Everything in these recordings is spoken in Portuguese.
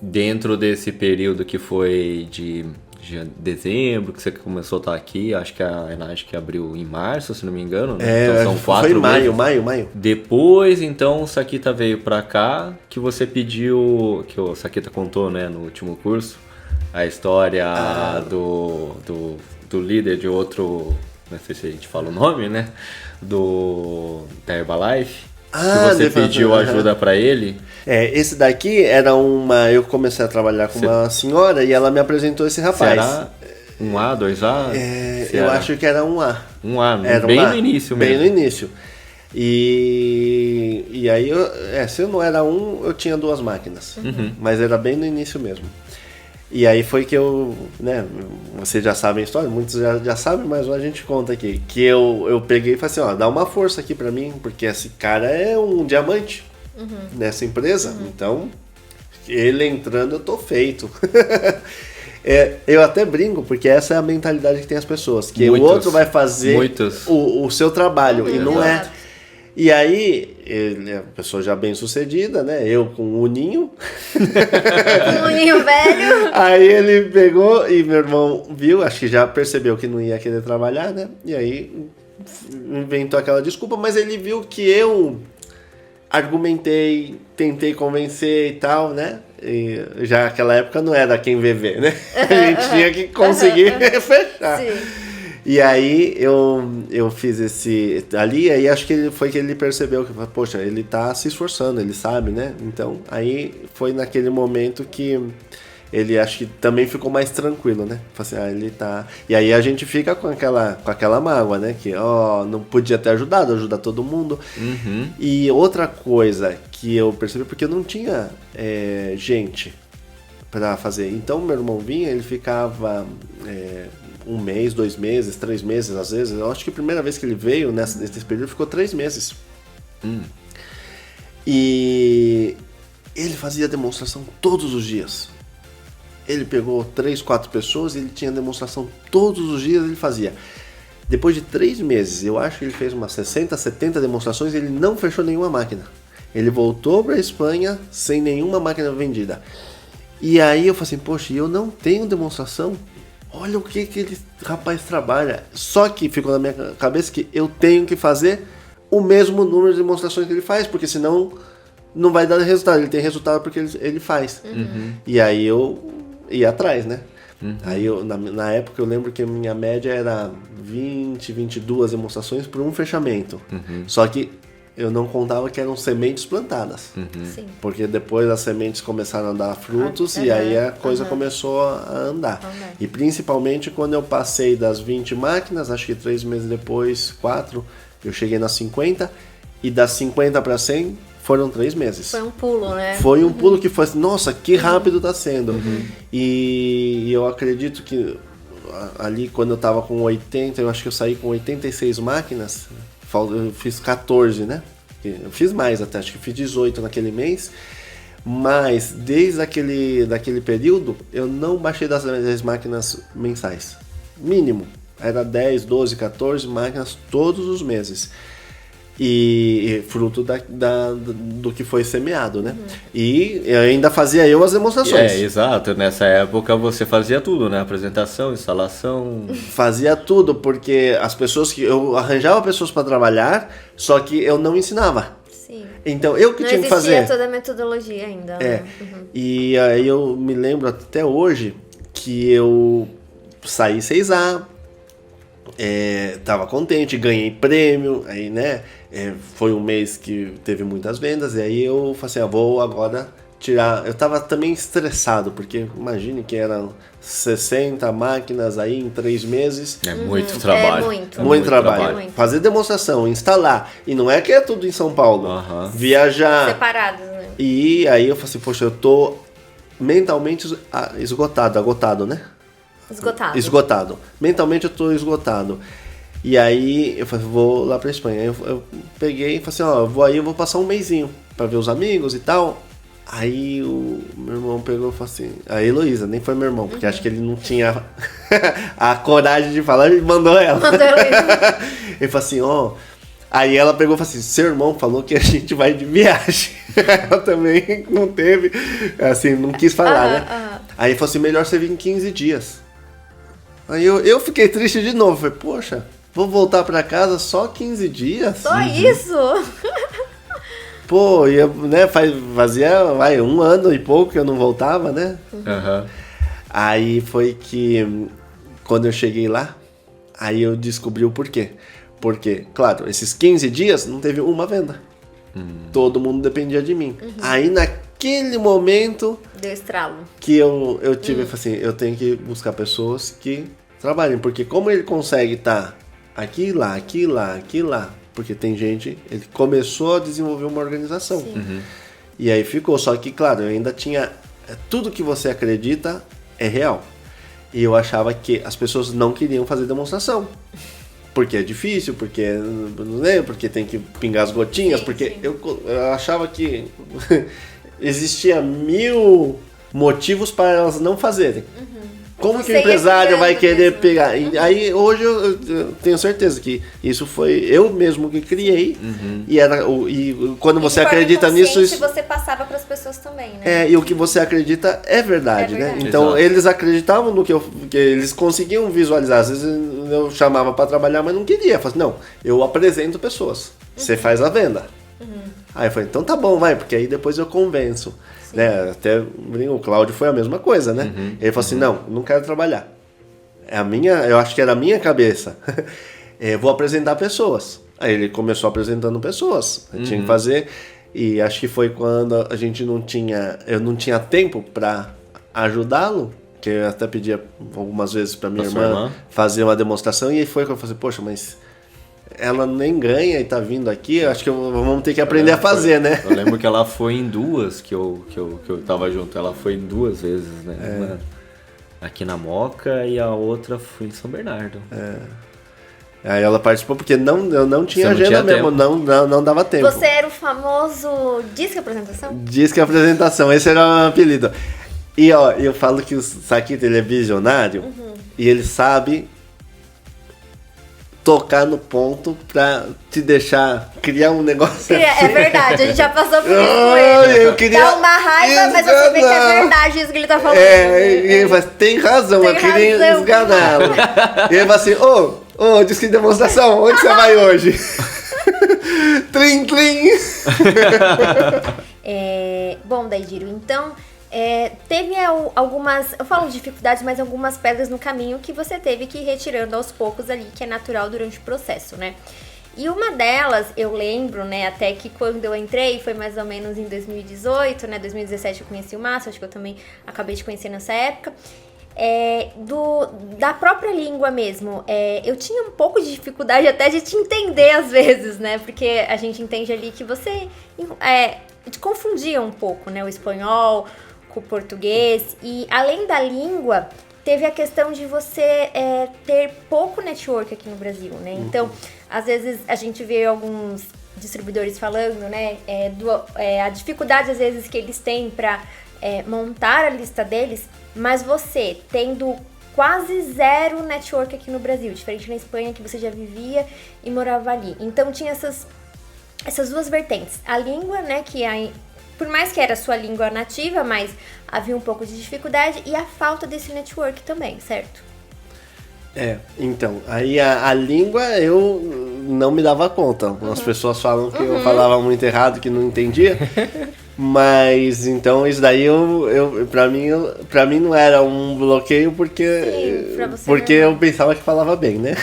dentro desse período que foi de dezembro, que você começou a estar aqui, acho que a Enage que abriu em março, se não me engano, né? Então são 4 foi meses. maio. Depois, então, o Saquita veio pra cá, que você pediu, que o Saquita contou, né, no último curso, a história do líder de outro, não sei se a gente fala o nome, né, da Herbalife, que você pediu ajuda pra ele. Esse daqui era eu comecei a trabalhar com uma senhora e ela me apresentou esse rapaz. Será 1A, 2A? Eu acho que era 1A. 1A, era bem 1A, no início mesmo. Bem no início. E aí, se eu não era eu tinha 2 máquinas. Mas era bem no início mesmo. E aí foi que né, vocês já sabem a história, muitos já sabem, mas a gente conta aqui. Que eu peguei e falei assim, dá uma força aqui pra mim, porque esse cara é um diamante nessa empresa. Então, ele entrando, eu tô feito. Eu até brinco, porque essa é a mentalidade que tem as pessoas. Que o outro vai fazer o seu trabalho, e não é... E aí, ele é uma pessoa já bem sucedida, né? Eu com o Uninho. Um Uninho velho. Aí ele pegou e meu irmão viu, acho que já percebeu que não ia querer trabalhar, né? E aí inventou aquela desculpa, mas ele viu que eu argumentei, tentei convencer e tal, né? E já naquela época não era quem viver, né? A gente tinha que conseguir fechar. Sim. E aí eu fiz esse ali, aí acho que foi que ele percebeu que, poxa, ele tá se esforçando, ele sabe, né? Então, aí foi naquele momento que ele acho que também ficou mais tranquilo, né? Falei assim, ele tá... E aí a gente fica com aquela mágoa, né? Que, não podia ter ajudado, ajudar todo mundo. E outra coisa que eu percebi, porque eu não tinha gente pra fazer. Então, meu irmão vinha, ele ficava... 1 mês, 2 meses, 3 meses, às vezes. Eu acho que a primeira vez que ele veio nesse período ficou 3 meses. E ele fazia demonstração todos os dias. Ele pegou 3, 4 pessoas e ele tinha demonstração todos os dias, ele fazia. Depois de 3 meses, eu acho que ele fez umas 60, 70 demonstrações e ele não fechou nenhuma máquina. Ele voltou para a Espanha sem nenhuma máquina vendida. E aí eu falei assim, poxa, eu não tenho demonstração? Olha o que aquele rapaz trabalha. Só que ficou na minha cabeça que eu tenho que fazer o mesmo número de demonstrações que ele faz, porque senão não vai dar resultado. Ele tem resultado porque ele faz. E aí eu ia atrás, né? Aí na época eu lembro que a minha média era 20, 22 demonstrações por um fechamento. Só que eu não contava que eram sementes plantadas. Porque depois as sementes começaram a dar frutos e aí a coisa começou a andar. E principalmente quando eu passei das 20 máquinas, acho que 3 meses depois, 4, eu cheguei nas 50. E das 50 para 100 foram 3 meses. Foi um pulo, né? Foi um pulo que foi assim, nossa, que rápido tá sendo. E eu acredito que ali quando eu tava com 80, eu acho que eu saí com 86 máquinas. Eu fiz 14, né? Eu fiz mais até, acho que fiz 18 naquele mês. Mas desde daquele período, eu não baixei das máquinas mensais. Mínimo. Era 10, 12, 14 máquinas todos os meses. E fruto do que foi semeado, né? E ainda fazia as demonstrações. Exato. Nessa época você fazia tudo, né? Apresentação, instalação... Fazia tudo, porque as pessoas que... Eu arranjava pessoas para trabalhar, só que eu não ensinava. Sim. Então, eu que tinha que fazer. Não existia toda a metodologia ainda. Né? E aí eu me lembro até hoje que eu saí 6A, tava contente, ganhei prêmio, aí, né? Foi um mês que teve muitas vendas, e aí eu falei assim, vou agora tirar... Eu tava também estressado, porque imagine que eram 60 máquinas aí em 3 meses. É muito trabalho. Muito trabalho. Fazer demonstração, instalar. E não é que é tudo em São Paulo. Viajar. Separados, né? E aí eu falei assim, poxa, eu tô mentalmente agotado, né? Esgotado. Mentalmente eu tô esgotado. E aí eu falei, vou lá pra Espanha. Eu peguei e falei assim, eu vou passar um mesinho pra ver os amigos e tal. Aí o meu irmão pegou e falou assim, a Heloísa, nem foi meu irmão, porque acho que ele não tinha a coragem de falar, ele mandou ela. Ele falou assim, Aí ela pegou e falou assim, seu irmão falou que a gente vai de viagem. Ela também não teve, assim, não quis falar, né? Aí falou assim, melhor você vir em 15 dias. Aí eu fiquei triste de novo. Falei, poxa, vou voltar pra casa só 15 dias? Só isso? Pô, né, fazia 1 ano e pouco que eu não voltava, né? Aí foi que, quando eu cheguei lá, aí eu descobri o porquê. Porque, claro, esses 15 dias não teve uma venda. Todo mundo dependia de mim. Aí naquele momento... Deu estralo. Que eu tive, assim, eu tenho que buscar pessoas que trabalhem. Porque como ele consegue estar aqui, lá, aqui, lá, aqui, lá... Porque tem gente... Ele começou a desenvolver uma organização. E aí ficou. Só que, claro, eu ainda tinha... Tudo que você acredita é real. E eu achava que as pessoas não queriam fazer demonstração. Porque é difícil, porque tem que pingar as gotinhas, porque eu achava que existia 1000 motivos para elas não fazerem. Como que o empresário vai querer pegar? E aí hoje eu tenho certeza que isso foi eu mesmo que criei. E quando você acredita nisso... Isso você passava para as pessoas também, né? E o que você acredita é verdade, né? Então Exato. eles acreditavam no que eles conseguiam visualizar. Às vezes eu chamava para trabalhar, mas não queria. Eu falei, não, eu apresento pessoas. Você faz a venda. Aí eu falei, então tá bom, vai, porque aí depois eu convenço. Né? Até o Cláudio foi a mesma coisa, né? Ele falou assim, não quero trabalhar. Eu acho que era a minha cabeça. Vou apresentar pessoas. Aí ele começou apresentando pessoas. Eu tinha que fazer. E acho que foi quando a gente eu não tinha tempo para ajudá-lo. Que eu até pedia algumas vezes para minha irmã fazer uma demonstração. E aí foi que eu falei, poxa, mas ela nem ganha e tá vindo aqui, eu acho que vamos ter que aprender a fazer, né? Eu lembro que ela foi em 2 que eu tava junto. Ela foi em 2 vezes, né? Uma aqui na Moca e a outra foi em São Bernardo. Aí ela participou porque eu não tinha Você não agenda tinha mesmo, não dava tempo. Você era o famoso disque apresentação? Disque apresentação, esse era o apelido. E ó, eu falo que o Saquito, ele é visionário e ele sabe tocar no ponto pra te deixar criar um negócio. É verdade, a gente já passou por isso com ele. Eu queria... Dá uma raiva, mas você vê que é verdade isso que ele tá falando. E ele fala, tem razão, eu queria esganá-lo. E ele fala assim, diz que demonstração, onde você vai hoje? Trim, trim. Bom, Daidiro, então... teve algumas, eu falo dificuldades, mas algumas pedras no caminho que você teve que ir retirando aos poucos ali, que é natural durante o processo, né? E uma delas, eu lembro, né, até que quando eu entrei, foi mais ou menos em 2018, né, 2017 eu conheci o Márcio, acho que eu também acabei de conhecer nessa época, da própria língua mesmo. Eu tinha um pouco de dificuldade até de te entender às vezes, né, porque a gente entende ali que você te confundia um pouco, né, o espanhol com o português, e além da língua, teve a questão de você ter pouco network aqui no Brasil, né? Então, às vezes a gente vê alguns distribuidores falando, né, a dificuldade às vezes que eles têm para montar a lista deles, mas você tendo quase zero network aqui no Brasil, diferente na Espanha que você já vivia e morava ali. Então tinha essas duas vertentes. A língua, né, por mais que era a sua língua nativa, mas havia um pouco de dificuldade, e a falta desse network também, certo? Então, aí a língua eu não me dava conta. As pessoas falam que eu falava muito errado, que não entendia. Mas, então, isso daí pra mim não era um bloqueio, porque eu pensava que falava bem, né?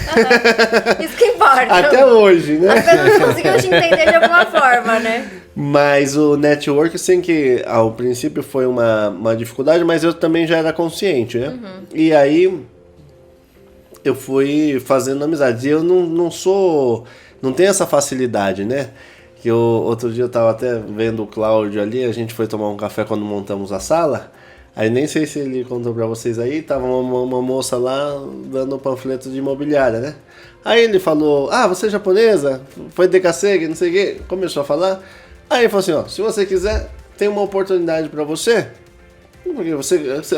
Isso que importa. Até hoje, né? As pessoas conseguiam te entender de alguma forma, né? Mas o network, assim, que ao princípio foi uma dificuldade, mas eu também já era consciente, né? E aí eu fui fazendo amizade. E eu não tenho essa facilidade, né? Que outro dia eu tava até vendo o Cláudio ali, a gente foi tomar um café quando montamos a sala. Aí nem sei se ele contou pra vocês aí, tava uma moça lá dando um panfleto de imobiliária, né? Aí ele falou, você é japonesa? Foi de Kasegi, não sei o quê. Começou a falar. Aí ele falou assim, se você quiser, tem uma oportunidade pra você. Porque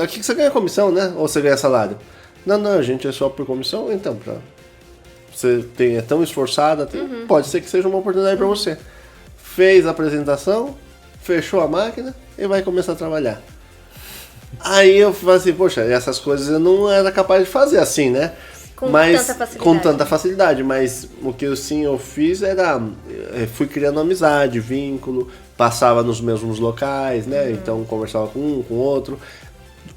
aqui você ganha comissão, né? Ou você ganha salário? Não, a gente é só por comissão, então, você é tão esforçada, pode ser que seja uma oportunidade para você. Fez a apresentação, fechou a máquina e vai começar a trabalhar. Aí eu falei assim, poxa, essas coisas eu não era capaz de fazer assim, né? Com tanta facilidade, mas o que eu fiz era, fui criando amizade, vínculo, passava nos mesmos locais, né? Então conversava com um, com outro,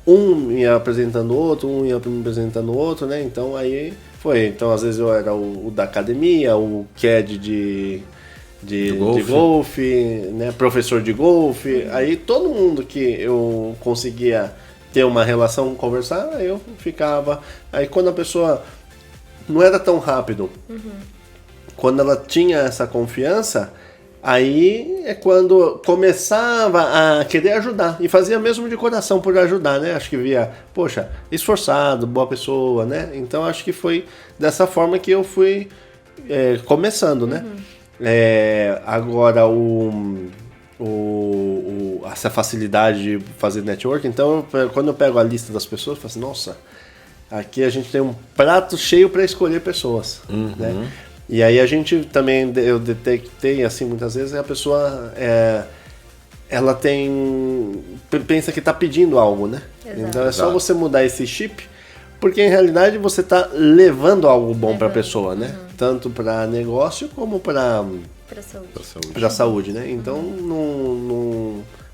um ia apresentando outro, um ia apresentando outro, né? Então aí foi, então às vezes eu era o da academia, o CAD de golfe, né? Professor de golfe, aí todo mundo que eu conseguia ter uma relação, conversar, aí eu ficava. Aí quando a pessoa não era tão rápido, quando ela tinha essa confiança, aí é quando começava a querer ajudar, e fazia mesmo de coração por ajudar, né? Acho que via, poxa, esforçado, boa pessoa, né? Então acho que foi dessa forma que eu fui começando, né? Agora essa facilidade de fazer network, então quando eu pego a lista das pessoas, eu falo assim, nossa, aqui a gente tem um prato cheio para escolher pessoas, né? E aí a gente também, eu detectei assim muitas vezes, a pessoa ela pensa que está pedindo algo, né? Exato. Então é só você mudar esse chip, porque em realidade você está levando algo bom para a pessoa, né? Tanto para negócio como para saúde, né? Então,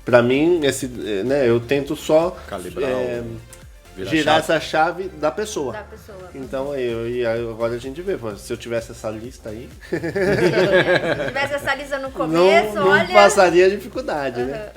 para mim, né, eu tento só calibrar, girar essa chave da pessoa. Então, agora a gente vê, se eu tivesse essa lista aí... Se tivesse essa lista no começo, não passaria dificuldade, né?